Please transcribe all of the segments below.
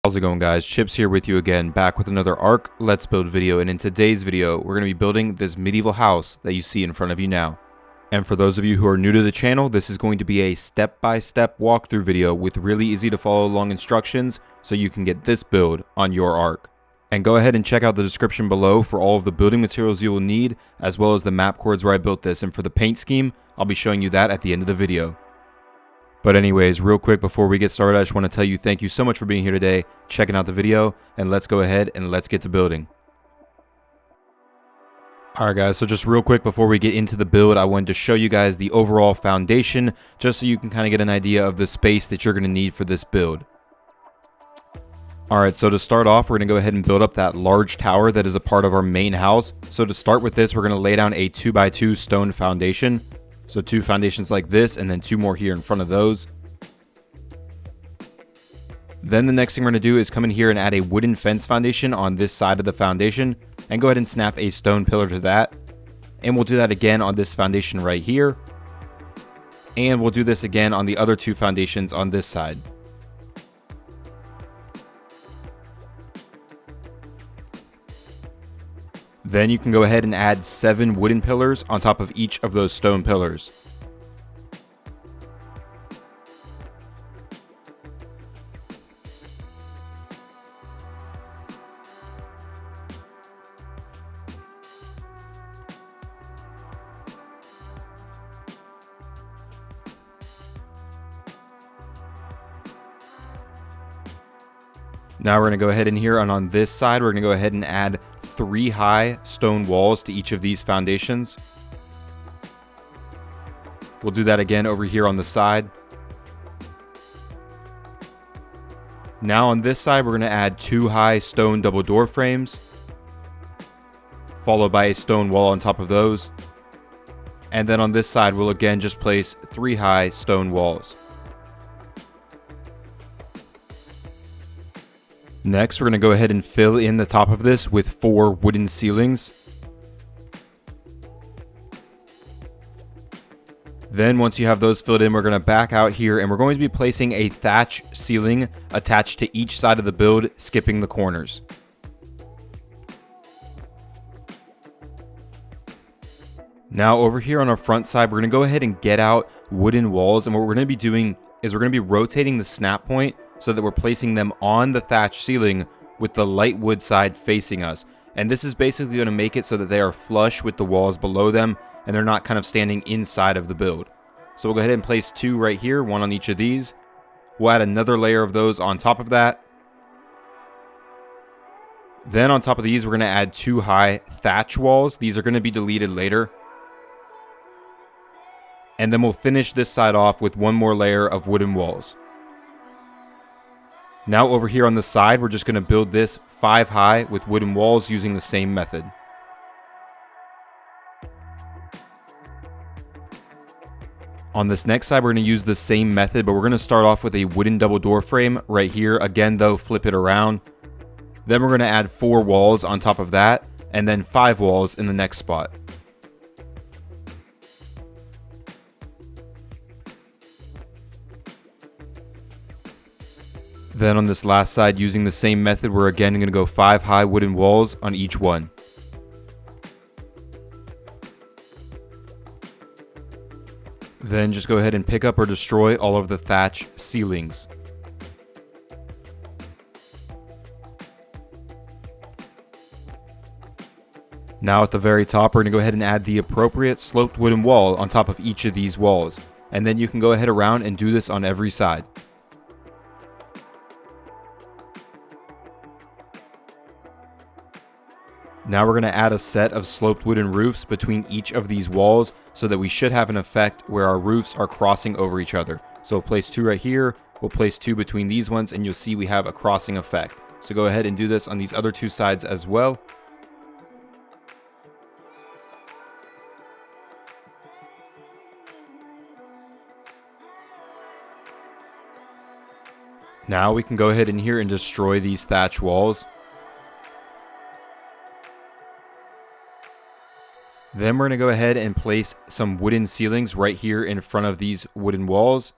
How's it going, guys? Chips here with you again, back with another Ark Let's Build video, and in today's video we're going to be building this medieval house that you see in front of you now. And for those of you who are new to the channel, this is going to be a step-by-step walkthrough video with really easy to follow along instructions so you can get this build on your Ark. And go ahead and check out the description below for all of the building materials you will need, as well as the map coords where I built this, and for the paint scheme, I'll be showing you that at the end of the video. But anyways, real quick before we get started, I just want to tell you thank you so much for being here today, checking out the video, and let's go ahead and let's get to building. Alright guys, so just real quick before we get into the build, I wanted to show you guys the overall foundation, just so you can kind of get an idea of the space that you're going to need for this build. Alright, so to start off, we're going to go ahead and build up that large tower that is a part of our main house. So to start with this, we're going to lay down a 2x2 stone foundation. So 2 foundations like this, and then 2 more here in front of those. Then the next thing we're going to do is come in here and add a wooden fence foundation on this side of the foundation, and go ahead and snap a stone pillar to that. And we'll do that again on this foundation right here. And we'll do this again on the other 2 foundations on this side. Then you can go ahead and add 7 wooden pillars on top of each of those stone pillars. Now we're going to go ahead in here, and on this side we're going to go ahead and add 3 high stone walls to each of these foundations. We'll do that again over here on the side. Now on this side we're going to add 2 high stone double door frames, followed by a stone wall on top of those. And then on this side we'll again just place 3 high stone walls. Next, we're going to go ahead and fill in the top of this with 4 wooden ceilings. Then once you have those filled in, we're going to back out here, and we're going to be placing a thatch ceiling attached to each side of the build, skipping the corners. Now over here on our front side, we're going to go ahead and get out wooden walls, and what we're going to be doing is we're going to be rotating the snap point so that we're placing them on the thatch ceiling with the light wood side facing us. And this is basically going to make it so that they are flush with the walls below them and they're not kind of standing inside of the build. So we'll go ahead and place 2 right here, 1 on each of these. We'll add another layer of those on top of that. Then on top of these, we're going to add 2 high thatch walls. These are going to be deleted later. And then we'll finish this side off with 1 more layer of wooden walls. Now over here on the side, we're just going to build this 5 high with wooden walls using the same method. On this next side, we're going to use the same method, but we're going to start off with a wooden double door frame right here. Again though, flip it around. Then we're going to add 4 walls on top of that, and then 5 walls in the next spot. Then on this last side, using the same method, we're again going to go 5 high wooden walls on each one. Then just go ahead and pick up or destroy all of the thatch ceilings. Now at the very top, we're going to go ahead and add the appropriate sloped wooden wall on top of each of these walls. And then you can go ahead around and do this on every side. Now we're going to add a set of sloped wooden roofs between each of these walls so that we should have an effect where our roofs are crossing over each other. So we'll place 2 right here, we'll place 2 between these ones, and you'll see we have a crossing effect. So go ahead and do this on these other 2 sides as well. Now we can go ahead in here and destroy these thatch walls. Then we're going to go ahead and place some wooden ceilings right here in front of these wooden walls.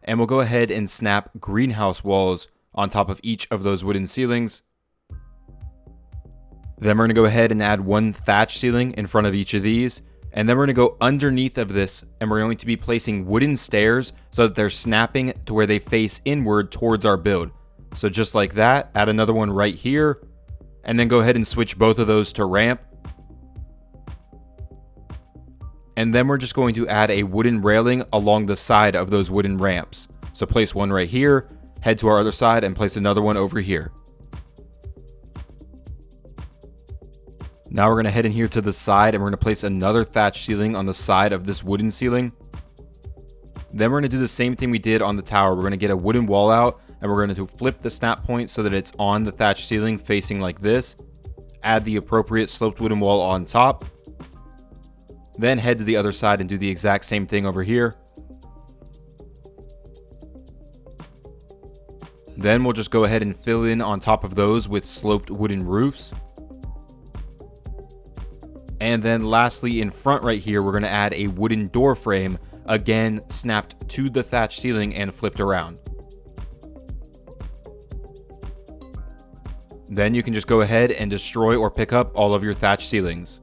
And we'll go ahead and snap greenhouse walls on top of each of those wooden ceilings. Then we're going to go ahead and add one thatch ceiling in front of each of these. And then we're going to go underneath of this, and we're going to be placing wooden stairs so that they're snapping to where they face inward towards our build. So just like that, add another one right here, and then go ahead and switch both of those to ramp. And then we're just going to add a wooden railing along the side of those wooden ramps. So place one right here, head to our other side, and place another one over here. Now we're going to head in here to the side, and we're going to place another thatch ceiling on the side of this wooden ceiling. Then we're going to do the same thing we did on the tower. We're going to get a wooden wall out, and we're going to flip the snap point so that it's on the thatch ceiling facing like this. Add the appropriate sloped wooden wall on top. Then head to the other side and do the exact same thing over here. Then we'll just go ahead and fill in on top of those with sloped wooden roofs. And then lastly, in front right here, we're going to add a wooden door frame, again snapped to the thatch ceiling and flipped around. Then you can just go ahead and destroy or pick up all of your thatch ceilings.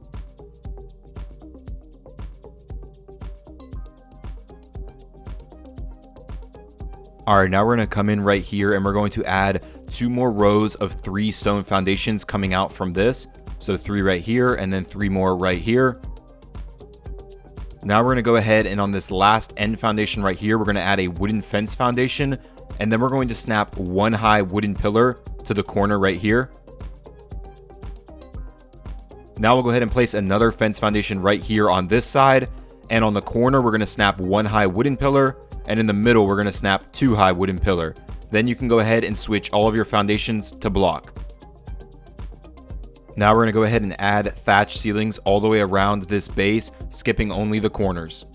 Alright, now we're going to come in right here, and we're going to add 2 more rows of 3 stone foundations coming out from this. So 3 right here, and then 3 more right here. Now we're going to go ahead, and on this last end foundation right here, we're going to add a wooden fence foundation, and then we're going to snap 1 high wooden pillar to the corner right here. Now we'll go ahead and place another fence foundation right here on this side, and on the corner we're going to snap 1 high wooden pillar, and in the middle we're going to snap 2 high wooden pillar. Then you can go ahead and switch all of your foundations to block. Now we're going to go ahead and add thatch ceilings all the way around this base, skipping only the corners.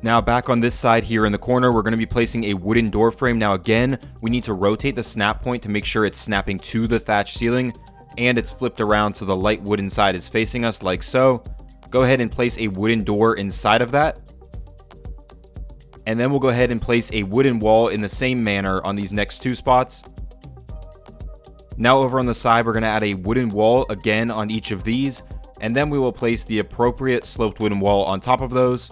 Now back on this side here in the corner, we're going to be placing a wooden door frame. Now again, we need to rotate the snap point to make sure it's snapping to the thatch ceiling, and it's flipped around so the light wooden side is facing us like so. Go ahead and place a wooden door inside of that. And then we'll go ahead and place a wooden wall in the same manner on these next 2 spots. Now over on the side, we're going to add a wooden wall again on each of these, and then we will place the appropriate sloped wooden wall on top of those.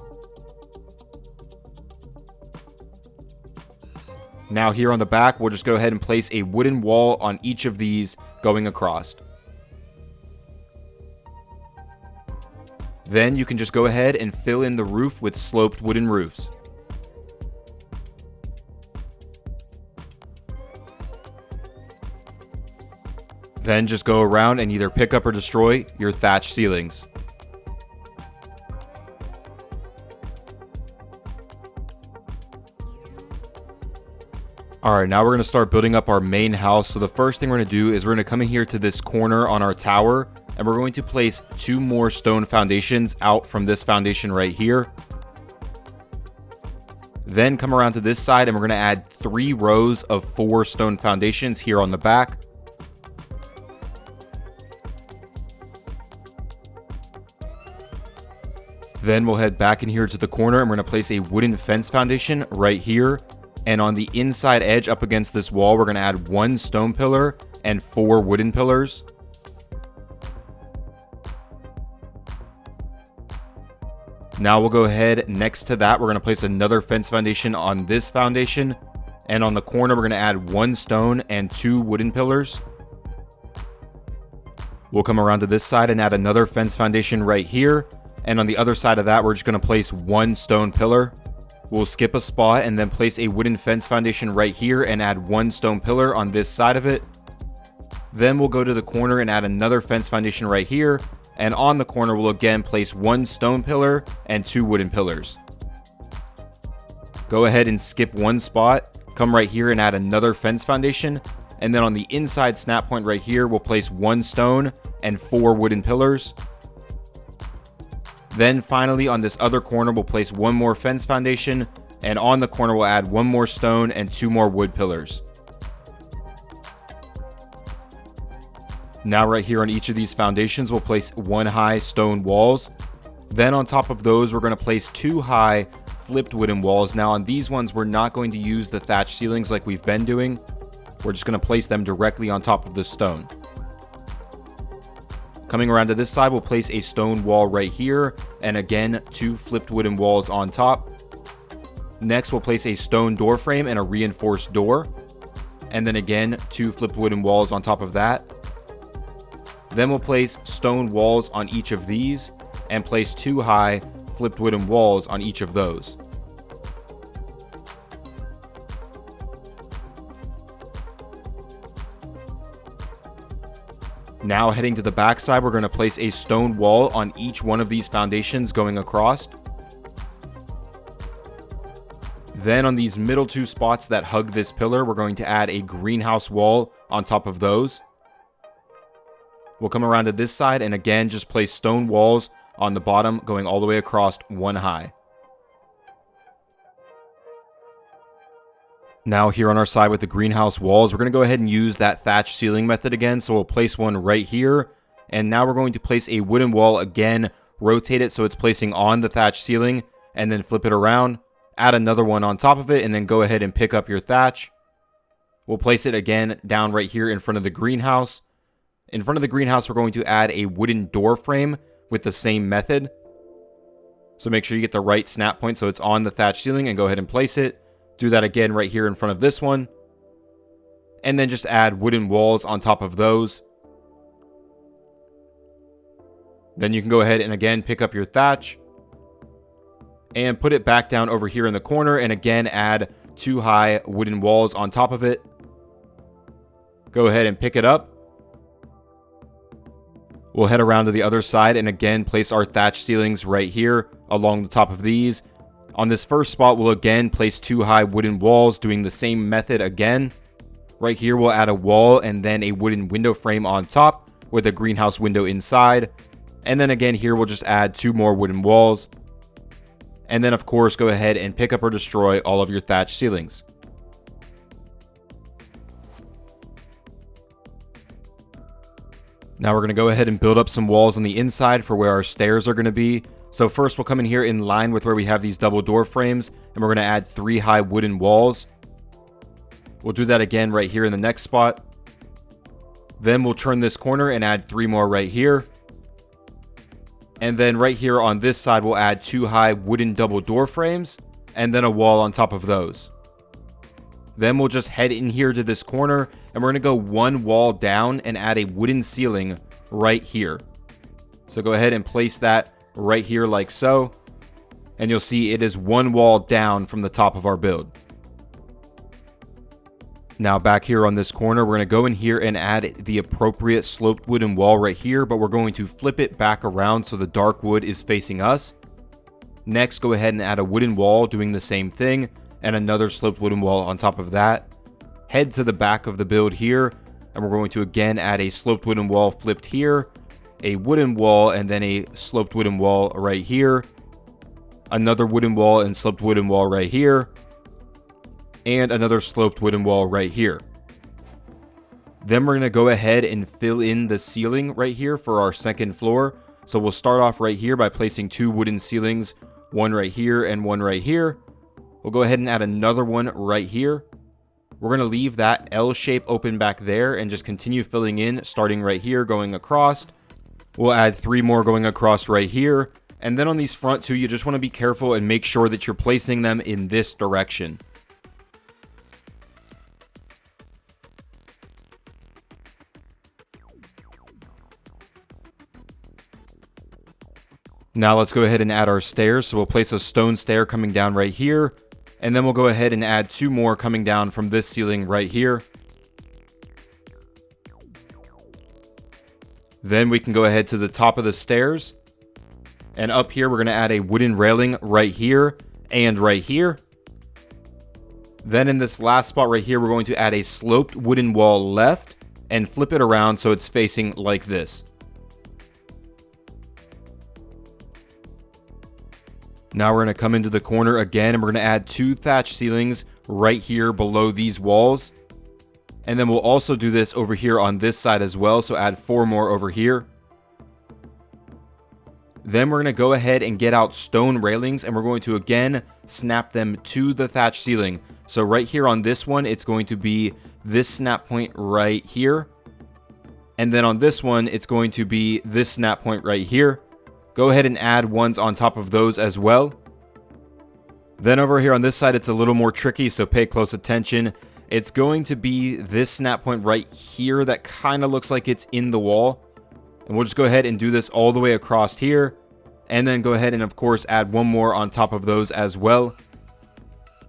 Now here on the back, we'll just go ahead and place a wooden wall on each of these going across. Then you can just go ahead and fill in the roof with sloped wooden roofs. Then just go around and either pick up or destroy your thatch ceilings. Alright, now we're going to start building up our main house. So the first thing we're going to do is we're going to come in here to this corner on our tower, and we're going to place 2 more stone foundations out from this foundation right here. Then come around to this side, and we're going to add 3 rows of 4 stone foundations here on the back. Then we'll head back in here to the corner, and we're going to place a wooden fence foundation right here. And on the inside edge up against this wall, we're going to add 1 stone pillar and 4 wooden pillars. Now we'll go ahead next to that, we're going to place another fence foundation on this foundation. And on the corner, we're going to add 1 stone and 2 wooden pillars. We'll come around to this side and add another fence foundation right here. And on the other side of that, we're just going to place 1 stone pillar. We'll skip a spot and then place a wooden fence foundation right here and add 1 stone pillar on this side of it. Then we'll go to the corner and add another fence foundation right here. And on the corner, we'll again place 1 stone pillar and 2 wooden pillars. Go ahead and skip 1 spot. Come right here and add another fence foundation. And then on the inside snap point right here, we'll place 1 stone and 4 wooden pillars. Then finally on this other corner, we'll place 1 more fence foundation, and on the corner we'll add 1 more stone and 2 more wood pillars. Now right here on each of these foundations, we'll place 1 high stone walls. Then on top of those, we're going to place 2 high flipped wooden walls. Now on these ones, we're not going to use the thatch ceilings like we've been doing. We're just going to place them directly on top of the stone. Coming around to this side, we'll place a stone wall right here, and again, 2 flipped wooden walls on top. Next, we'll place a stone door frame and a reinforced door, and then again, 2 flipped wooden walls on top of that. Then we'll place stone walls on each of these, and place 2 high flipped wooden walls on each of those. Now heading to the back side, we're going to place a stone wall on each one of these foundations going across. Then on these middle 2 spots that hug this pillar, we're going to add a greenhouse wall on top of those. We'll come around to this side and again just place stone walls on the bottom going all the way across 1 high. Now here on our side with the greenhouse walls, we're going to go ahead and use that thatch ceiling method again. So we'll place one right here. And now we're going to place a wooden wall again, rotate it so it's placing on the thatch ceiling, and then flip it around. Add another one on top of it, and then go ahead and pick up your thatch. We'll place it again down right here in front of the greenhouse. In front of the greenhouse, we're going to add a wooden door frame with the same method. So make sure you get the right snap point so it's on the thatch ceiling, and go ahead and place it. Do that again right here in front of this one. And then just add wooden walls on top of those. Then you can go ahead and again pick up your thatch and put it back down over here in the corner, and again add 2 high wooden walls on top of it. Go ahead and pick it up. We'll head around to the other side and again place our thatch ceilings right here along the top of these. On this first spot, we'll again place 2 high wooden walls, doing the same method again. Right here, we'll add a wall and then a wooden window frame on top with a greenhouse window inside. And then again here, we'll just add 2 more wooden walls. And then of course, go ahead and pick up or destroy all of your thatch ceilings. Now we're going to go ahead and build up some walls on the inside for where our stairs are going to be. So first we'll come in here in line with where we have these double door frames, and we're going to add 3 high wooden walls. We'll do that again right here in the next spot. Then we'll turn this corner and add 3 more right here. And then right here on this side, we'll add 2 high wooden double door frames and then a wall on top of those. Then we'll just head in here to this corner, and we're going to go 1 wall down and add a wooden ceiling right here. So go ahead and place that right here like so, and you'll see it is 1 wall down from the top of our build. Now back here on this corner, we're going to go in here and add the appropriate sloped wooden wall right here, but we're going to flip it back around so the dark wood is facing us. Next, go ahead and add a wooden wall doing the same thing, and another sloped wooden wall on top of that. Head to the back of the build here, and we're going to again add a sloped wooden wall flipped here, a wooden wall, and then a sloped wooden wall right here, another wooden wall and sloped wooden wall right here, and another sloped wooden wall right here. Then we're going to go ahead and fill in the ceiling right here for our second floor. So we'll start off right here by placing 2 wooden ceilings, one right here and one right here. We'll go ahead and add another one right here. We're going to leave that L shape open back there and just continue filling in, starting right here, going across. We'll add 3 more going across right here. And then on these front 2, you just want to be careful and make sure that you're placing them in this direction. Now let's go ahead and add our stairs. So we'll place a stone stair coming down right here. And then we'll go ahead and add 2 more coming down from this ceiling right here. Then we can go ahead to the top of the stairs. And up here, we're going to add a wooden railing right here and right here. Then in this last spot right here, we're going to add a sloped wooden wall left and flip it around so it's facing like this. Now we're going to come into the corner again, and we're going to add 2 thatch ceilings right here below these walls. And then we'll also do this over here on this side as well, so add 4 more over here. Then we're going to go ahead and get out stone railings, and we're going to again snap them to the thatch ceiling. So right here on this one, it's going to be this snap point right here. And then on this one, it's going to be this snap point right here. Go ahead and add ones on top of those as well. Then over here on this side, it's a little more tricky, so pay close attention. It's going to be this snap point right here that kind of looks like it's in the wall. And we'll just go ahead and do this all the way across here. And then go ahead and, of course, add one more on top of those as well.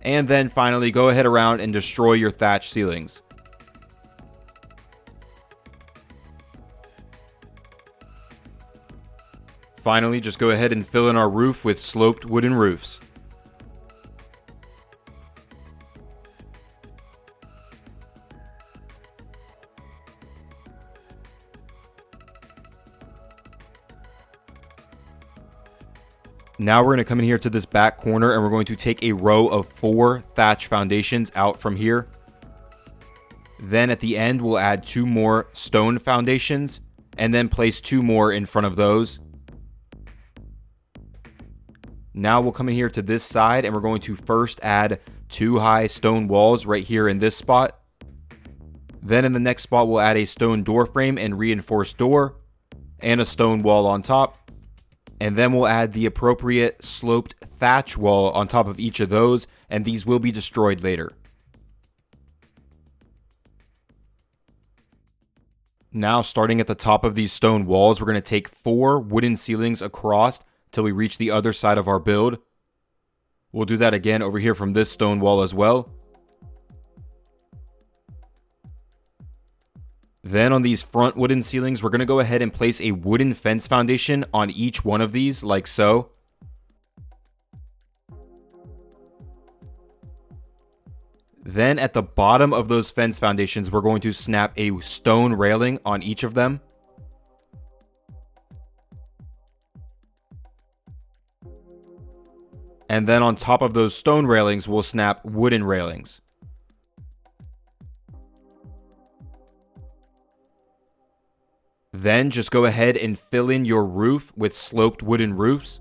And then finally, go ahead around and destroy your thatch ceilings. Finally, just go ahead and fill in our roof with sloped wooden roofs. Now we're going to come in here to this back corner, and we're going to take a row of 4 thatch foundations out from here. Then at the end, we'll add 2 more stone foundations, and then place 2 more in front of those. Now we'll come in here to this side, and we're going to first add 2 high stone walls right here in this spot. Then in the next spot, we'll add a stone door frame and reinforced door, and a stone wall on top. And then we'll add the appropriate sloped thatch wall on top of each of those, and these will be destroyed later. Now, starting at the top of these stone walls, we're going to take 4 wooden ceilings across till we reach the other side of our build. We'll do that again over here from this stone wall as well. Then on these front wooden ceilings, we're going to go ahead and place a wooden fence foundation on each one of these, like so. Then at the bottom of those fence foundations, we're going to snap a stone railing on each of them. And then on top of those stone railings, we'll snap wooden railings. Then just go ahead and fill in your roof with sloped wooden roofs.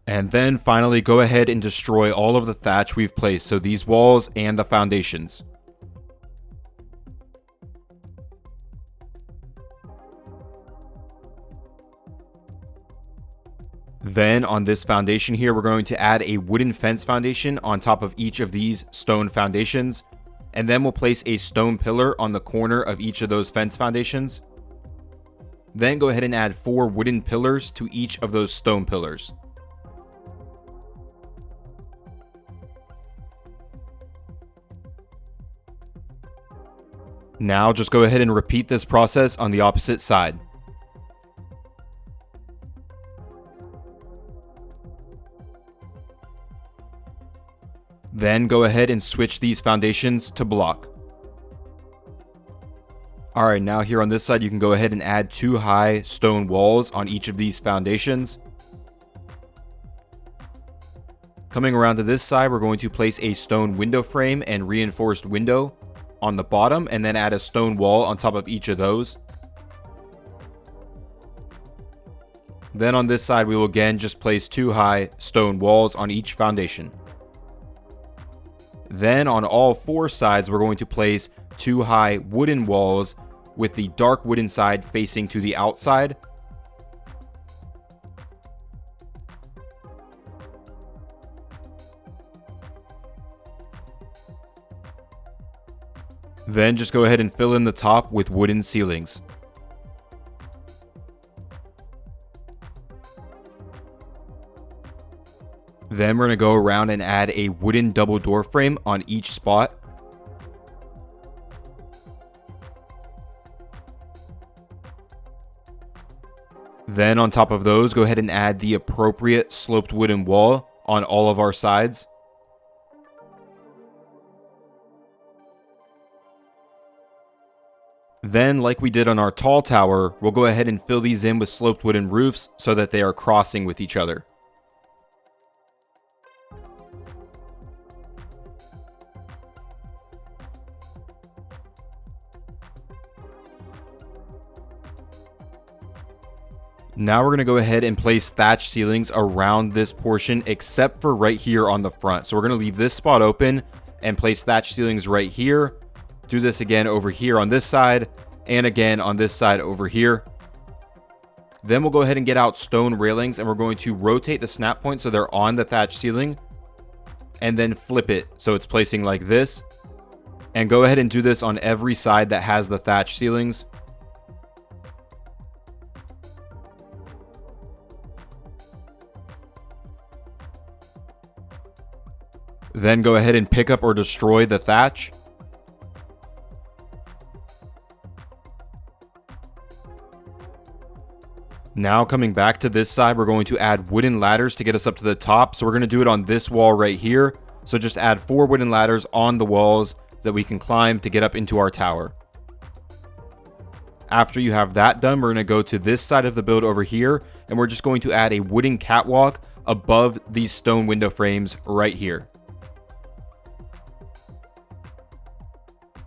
And then finally go ahead and destroy all of the thatch we've placed, so these walls and the foundations. Then on this foundation here, we're going to add a wooden fence foundation on top of each of these stone foundations. And then we'll place a stone pillar on the corner of each of those fence foundations. Then go ahead and add 4 wooden pillars to each of those stone pillars. Now just go ahead and repeat this process on the opposite side. Then go ahead and switch these foundations to block. Alright, now here on this side, you can go ahead and add 2 high stone walls on each of these foundations. Coming around to this side, we're going to place a stone window frame and reinforced window on the bottom, and then add a stone wall on top of each of those. Then on this side, we will again just place 2 high stone walls on each foundation. Then on all 4 sides, we're going to place 2 high wooden walls with the dark wooden side facing to the outside. Then just go ahead and fill in the top with wooden ceilings. Then we're going to go around and add a wooden double door frame on each spot. Then on top of those, go ahead and add the appropriate sloped wooden wall on all of our sides. Then, like we did on our tall tower, we'll go ahead and fill these in with sloped wooden roofs so that they are crossing with each other. Now we're going to go ahead and place thatch ceilings around this portion except for right here on the front. So we're going to leave this spot open and place thatch ceilings right here. Do this again over here on this side and again on this side over here. Then we'll go ahead and get out stone railings and we're going to rotate the snap point so they're on the thatch ceiling and then flip it so it's placing like this. And go ahead and do this on every side that has the thatch ceilings. Then go ahead and pick up or destroy the thatch. Now coming back to this side, we're going to add wooden ladders to get us up to the top. So we're going to do it on this wall right here. So just add 4 wooden ladders on the walls that we can climb to get up into our tower. After you have that done, we're going to go to this side of the build over here, and we're just going to add a wooden catwalk above these stone window frames right here.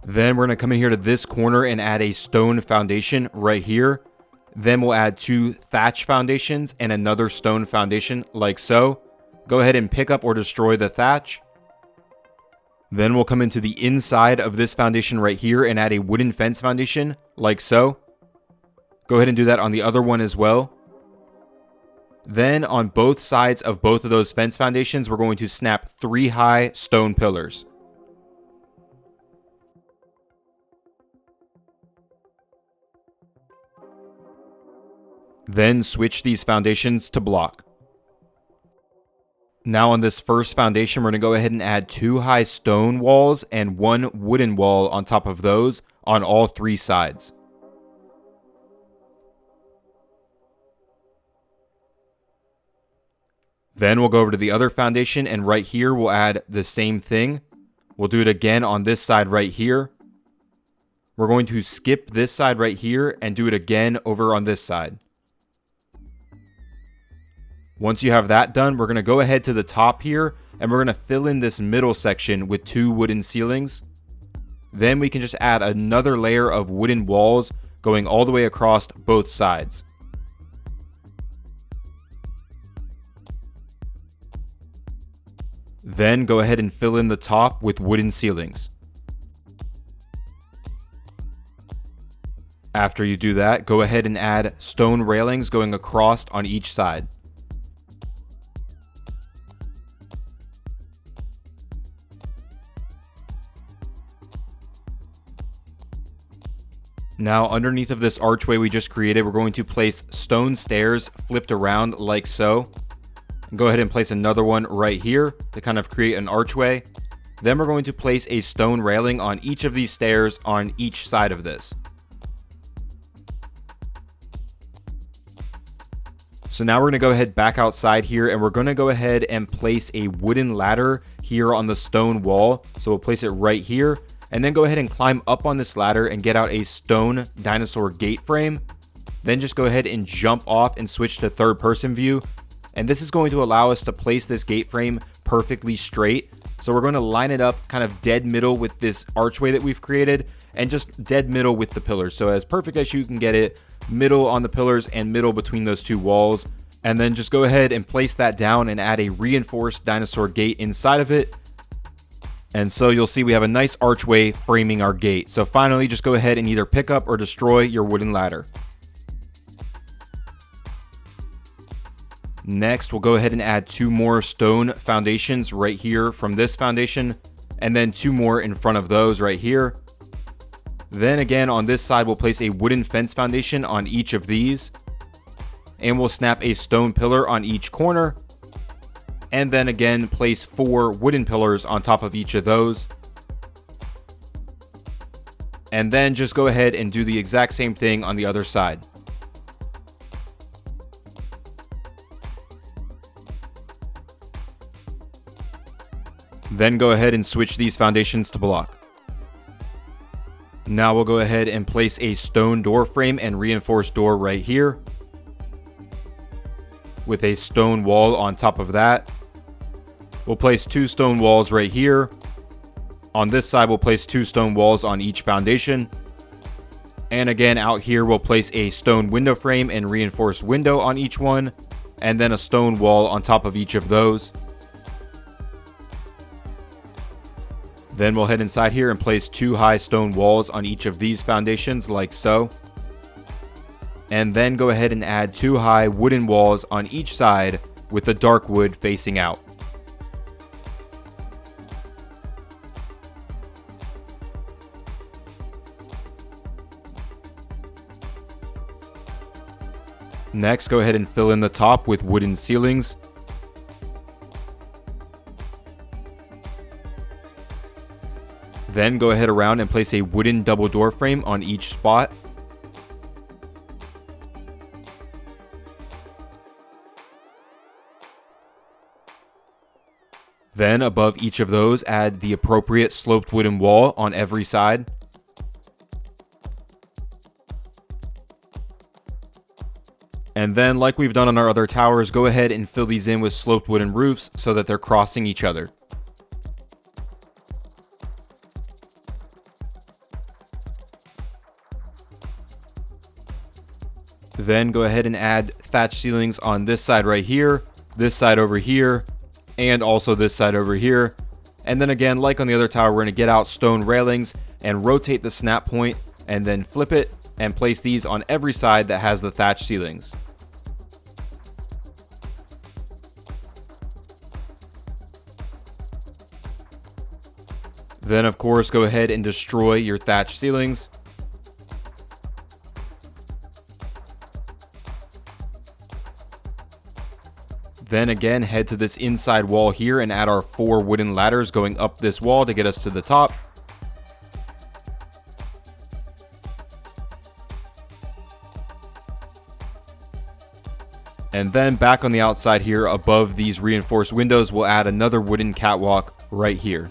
Then we're going to come in here to this corner and add a stone foundation right here. Then we'll add 2 thatch foundations and another stone foundation like so. Go ahead and pick up or destroy the thatch. Then we'll come into the inside of this foundation right here and add a wooden fence foundation like so. Go ahead and do that on the other one as well. Then on both sides of both of those fence foundations, we're going to snap 3 high stone pillars. Then switch these foundations to block. Now on this first foundation, we're going to go ahead and add 2 high stone walls and 1 wooden wall on top of those on all 3 sides. Then we'll go over to the other foundation, and right here we'll add the same thing. We'll do it again on this side right here. We're going to skip this side right here and do it again over on this side. Once you have that done, we're going to go ahead to the top here and we're going to fill in this middle section with 2 wooden ceilings. Then we can just add another layer of wooden walls going all the way across both sides. Then go ahead and fill in the top with wooden ceilings. After you do that, go ahead and add stone railings going across on each side. Now underneath of this archway we just created, we're going to place stone stairs flipped around like so. Go ahead and place another one right here to kind of create an archway. Then we're going to place a stone railing on each of these stairs on each side of this. So now we're going to go ahead back outside here and we're going to go ahead and place a wooden ladder here on the stone wall. So we'll place it right here and then go ahead and climb up on this ladder and get out a stone dinosaur gate frame. Then just go ahead and jump off and switch to third person view. And this is going to allow us to place this gate frame perfectly straight. So we're going to line it up kind of dead middle with this archway that we've created and just dead middle with the pillars. So as perfect as you can get it, middle on the pillars and middle between those 2 walls. And then just go ahead and place that down and add a reinforced dinosaur gate inside of it. And so you'll see we have a nice archway framing our gate. So finally, just go ahead and either pick up or destroy your wooden ladder. Next, we'll go ahead and add 2 more stone foundations right here from this foundation, and then 2 more in front of those right here. Then again, on this side, we'll place a wooden fence foundation on each of these, and we'll snap a stone pillar on each corner, and then again, place 4 wooden pillars on top of each of those. And then just go ahead and do the exact same thing on the other side. Then go ahead and switch these foundations to block. Now we'll go ahead and place a stone door frame and reinforced door right here, with a stone wall on top of that. We'll place 2 stone walls right here. On this side, we'll place 2 stone walls on each foundation. And again, out here, we'll place a stone window frame and reinforced window on each one, and then a stone wall on top of each of those. Then we'll head inside here and place 2 high stone walls on each of these foundations, like so. And then go ahead and add 2 high wooden walls on each side with the dark wood facing out. Next, go ahead and fill in the top with wooden ceilings. Then go ahead around and place a wooden double door frame on each spot. Then above each of those, add the appropriate sloped wooden wall on every side. And then, like we've done on our other towers, go ahead and fill these in with sloped wooden roofs so that they're crossing each other. Then go ahead and add thatch ceilings on this side right here, this side over here, and also this side over here. And then again, like on the other tower, we're going to get out stone railings and rotate the snap point and then flip it and place these on every side that has the thatch ceilings. Then of course, go ahead and destroy your thatch ceilings. Then again, head to this inside wall here and add our 4 wooden ladders going up this wall to get us to the top. And then back on the outside here, above these reinforced windows, we'll add another wooden catwalk right here.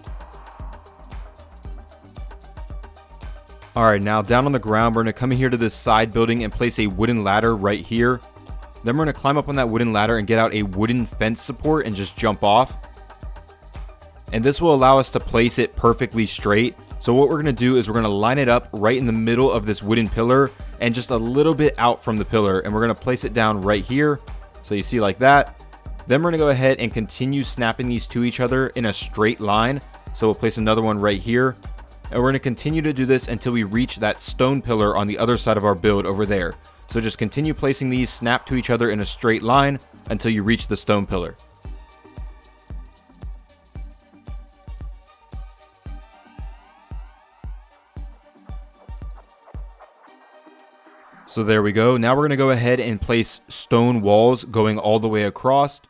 Alright, now down on the ground, we're going to come in here to this side building and place a wooden ladder right here. Then we're going to climb up on that wooden ladder and get out a wooden fence support and just jump off. And this will allow us to place it perfectly straight. So what we're going to do is we're going to line it up right in the middle of this wooden pillar and just a little bit out from the pillar. And we're going to place it down right here. So you see like that. Then we're going to go ahead and continue snapping these to each other in a straight line. So we'll place another one right here. And we're going to continue to do this until we reach that stone pillar on the other side of our build over there. So just continue placing these snap to each other in a straight line until you reach the stone pillar. So there we go. Now we're going to go ahead and place stone walls going all the way across.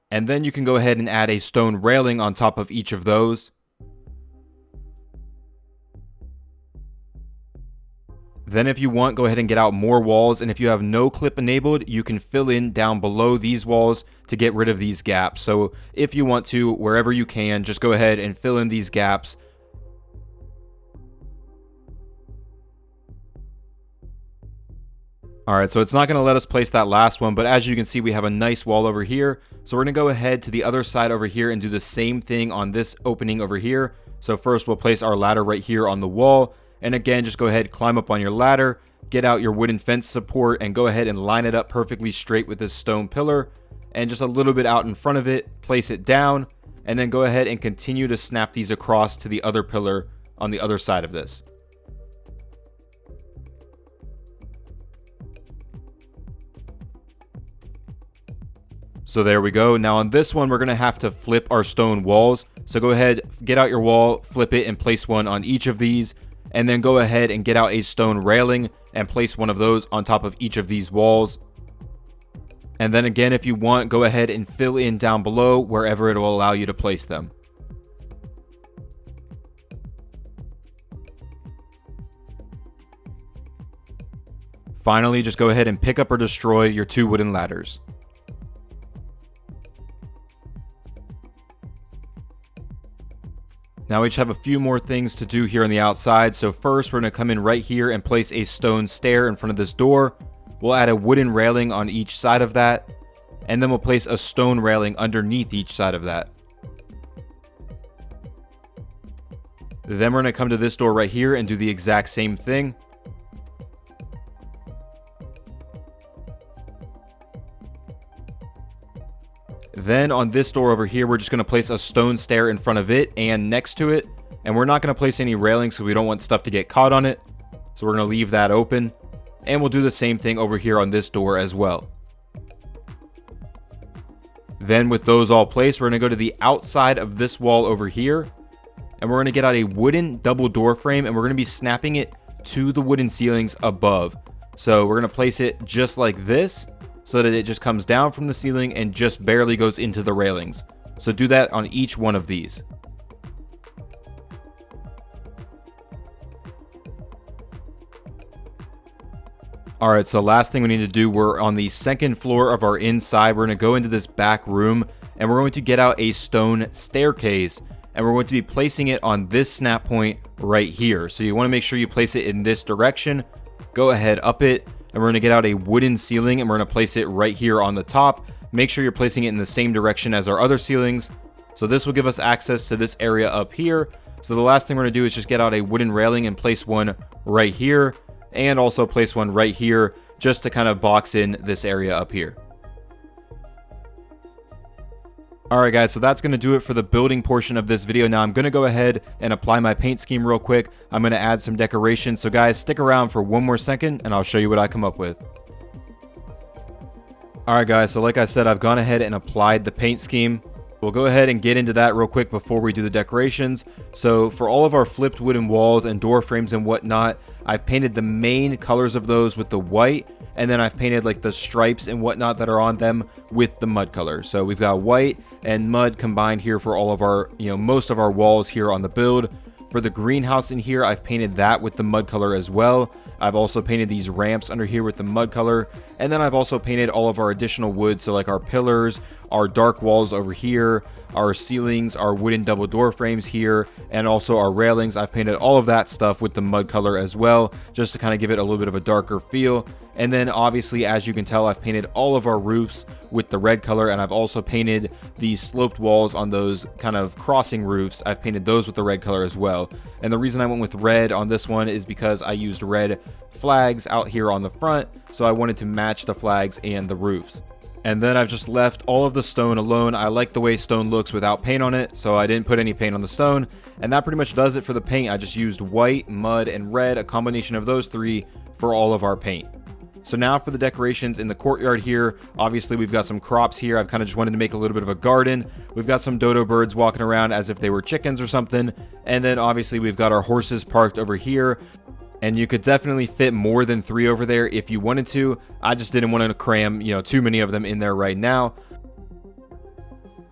And then you can go ahead and add a stone railing on top of each of those. Then if you want, go ahead and get out more walls, and if you have no clip enabled, you can fill in down below these walls to get rid of these gaps. So if you want to, wherever you can, just go ahead and fill in these gaps. Alright, so it's not going to let us place that last one, but as you can see, we have a nice wall over here. So we're going to go ahead to the other side over here and do the same thing on this opening over here. So first we'll place our ladder right here on the wall. And again, just go ahead, climb up on your ladder, get out your wooden fence support, and go ahead and line it up perfectly straight with this stone pillar. And just a little bit out in front of it, place it down, and then go ahead and continue to snap these across to the other pillar on the other side of this. So there we go. Now on this one, we're going to have to flip our stone walls. So go ahead, get out your wall, flip it, and place one on each of these. And then go ahead and get out a stone railing and place one of those on top of each of these walls. And then again, if you want, go ahead and fill in down below wherever it will allow you to place them. Finally, just go ahead and pick up or destroy your 2 wooden ladders. Now we just have a few more things to do here on the outside. So first, we're going to come in right here and place a stone stair in front of this door. We'll add a wooden railing on each side of that. And then we'll place a stone railing underneath each side of that. Then we're going to come to this door right here and do the exact same thing. Then on this door over here, we're just going to place a stone stair in front of it and next to it. And we're not going to place any railings because we don't want stuff to get caught on it. So we're going to leave that open. And we'll do the same thing over here on this door as well. Then with those all placed, we're going to go to the outside of this wall over here. And we're going to get out a wooden double door frame. And we're going to be snapping it to the wooden ceilings above. So we're going to place it just like this, so that it just comes down from the ceiling and just barely goes into the railings. So do that on each one of these. Alright, so last thing we need to do, we're on the second floor of our inside. We're going to go into this back room and we're going to get out a stone staircase and we're going to be placing it on this snap point right here. So you want to make sure you place it in this direction. Go ahead, up it. And we're going to get out a wooden ceiling and we're going to place it right here on the top. Make sure you're placing it in the same direction as our other ceilings. So this will give us access to this area up here. So the last thing we're going to do is just get out a wooden railing and place one right here. And also place one right here just to kind of box in this area up here. Alright guys, so that's going to do it for the building portion of this video. Now I'm going to go ahead and apply my paint scheme real quick. I'm going to add some decoration. So guys, stick around for one more second and I'll show you what I come up with. Alright guys, so like I said, I've gone ahead and applied the paint scheme. We'll go ahead and get into that real quick before we do the decorations. So for all of our flipped wooden walls and door frames and whatnot, I've painted the main colors of those with the white. And then I've painted like the stripes and whatnot that are on them with the mud color. So we've got white and mud combined here for all of our, most of our walls here on the build. For the greenhouse in here, I've painted that with the mud color as well. I've also painted these ramps under here with the mud color. And then I've also painted all of our additional wood. So like our pillars, our dark walls over here, our ceilings, our wooden double door frames here, and also our railings. I've painted all of that stuff with the mud color as well, just to kind of give it a little bit of a darker feel. And then obviously, as you can tell, I've painted all of our roofs with the red color, and I've also painted the sloped walls on those kind of crossing roofs. I've painted those with the red color as well. And the reason I went with red on this one is because I used red flags out here on the front, so I wanted to match the flags and the roofs. And then I've just left all of the stone alone. I like the way stone looks without paint on it, so I didn't put any paint on the stone. And that pretty much does it for the paint. I just used white, mud, and red, a combination of those three for all of our paint. So now for the decorations in the courtyard here, obviously we've got some crops here. I've kind of just wanted to make a little bit of a garden. We've got some dodo birds walking around as if they were chickens or something. And then obviously we've got our horses parked over here. And you could definitely fit more than 3 over there if you wanted to. I just didn't want to cram, too many of them in there right now.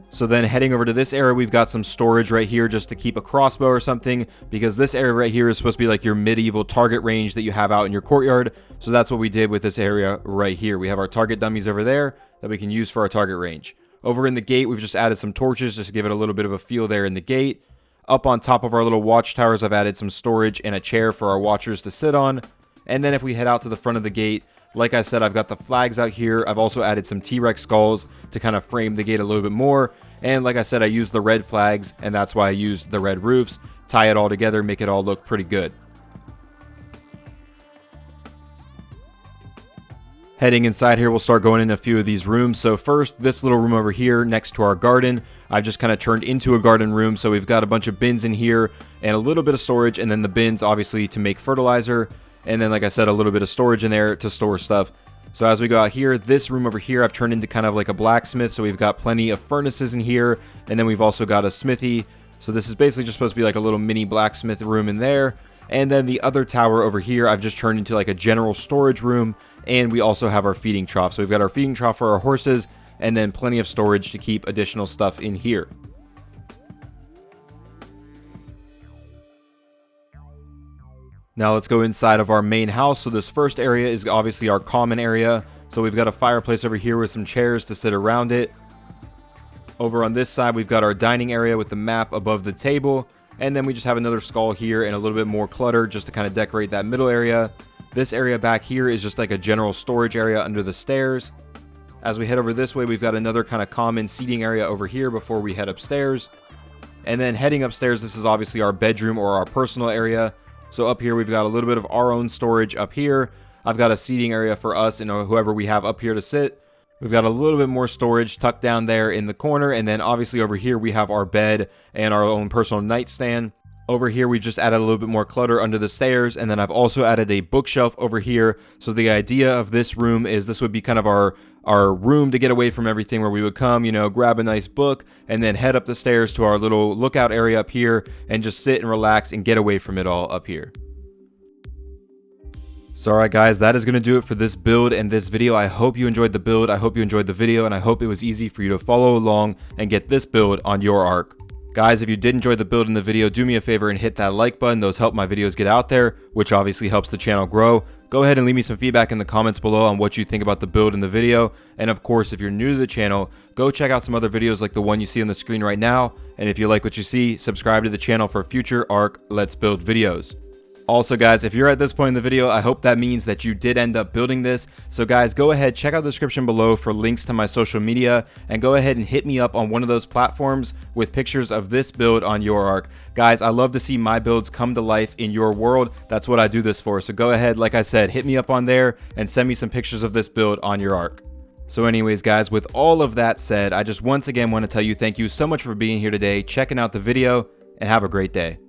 So then heading over to this area, we've got some storage right here just to keep a crossbow or something, because this area right here is supposed to be like your medieval target range that you have out in your courtyard. So that's what we did with this area right here. We have our target dummies over there that we can use for our target range. Over in the gate, we've just added some torches just to give it a little bit of a feel there in the gate. Up on top of our little watchtowers, I've added some storage and a chair for our watchers to sit on. And then if we head out to the front of the gate, like I said, I've got the flags out here. I've also added some T-Rex skulls to kind of frame the gate a little bit more. And like I said, I used the red flags, and that's why I used the red roofs. Tie it all together, make it all look pretty good. Heading inside here, we'll start going in a few of these rooms. So first, this little room over here next to our garden, I've just kind of turned into a garden room. So we've got a bunch of bins in here and a little bit of storage, and then the bins obviously to make fertilizer. And then, like I said, a little bit of storage in there to store stuff. So as we go out here, this room over here, I've turned into kind of like a blacksmith. So we've got plenty of furnaces in here. And then we've also got a smithy. So this is basically just supposed to be like a little mini blacksmith room in there. And then the other tower over here, I've just turned into like a general storage room. And we also have our feeding trough. So we've got our feeding trough for our horses, and then plenty of storage to keep additional stuff in here. Now let's go inside of our main house. So this first area is obviously our common area. So we've got a fireplace over here with some chairs to sit around it. Over on this side, we've got our dining area with the map above the table. And then we just have another skull here and a little bit more clutter just to kind of decorate that middle area. This area back here is just like a general storage area under the stairs. As we head over this way, we've got another kind of common seating area over here before we head upstairs. And then heading upstairs, this is obviously our bedroom or our personal area. So up here, we've got a little bit of our own storage up here. I've got a seating area for us and whoever we have up here to sit. We've got a little bit more storage tucked down there in the corner. And then obviously over here, we have our bed and our own personal nightstand. Over here, we've just added a little bit more clutter under the stairs. And then I've also added a bookshelf over here. So the idea of this room is this would be kind of our room to get away from everything, where we would come, you know, grab a nice book and then head up the stairs to our little lookout area up here and just sit and relax and get away from it all up here. So alright guys, that is going to do it for this build and this video. I hope you enjoyed the build, I hope you enjoyed the video, and I hope it was easy for you to follow along and get this build on your arc. Guys, if you did enjoy the build in the video, do me a favor and hit that like button. Those help my videos get out there, which obviously helps the channel grow. Go ahead and leave me some feedback in the comments below on what you think about the build in the video. And of course, if you're new to the channel, go check out some other videos like the one you see on the screen right now. And if you like what you see, subscribe to the channel for future Arc Let's Build videos. Also guys, if you're at this point in the video, I hope that means that you did end up building this. So guys, go ahead, check out the description below for links to my social media, and go ahead and hit me up on one of those platforms with pictures of this build on your arc. Guys, I love to see my builds come to life in your world. That's what I do this for. So go ahead, like I said, hit me up on there and send me some pictures of this build on your arc. So anyways guys, with all of that said, I just once again want to tell you thank you so much for being here today, checking out the video, and have a great day.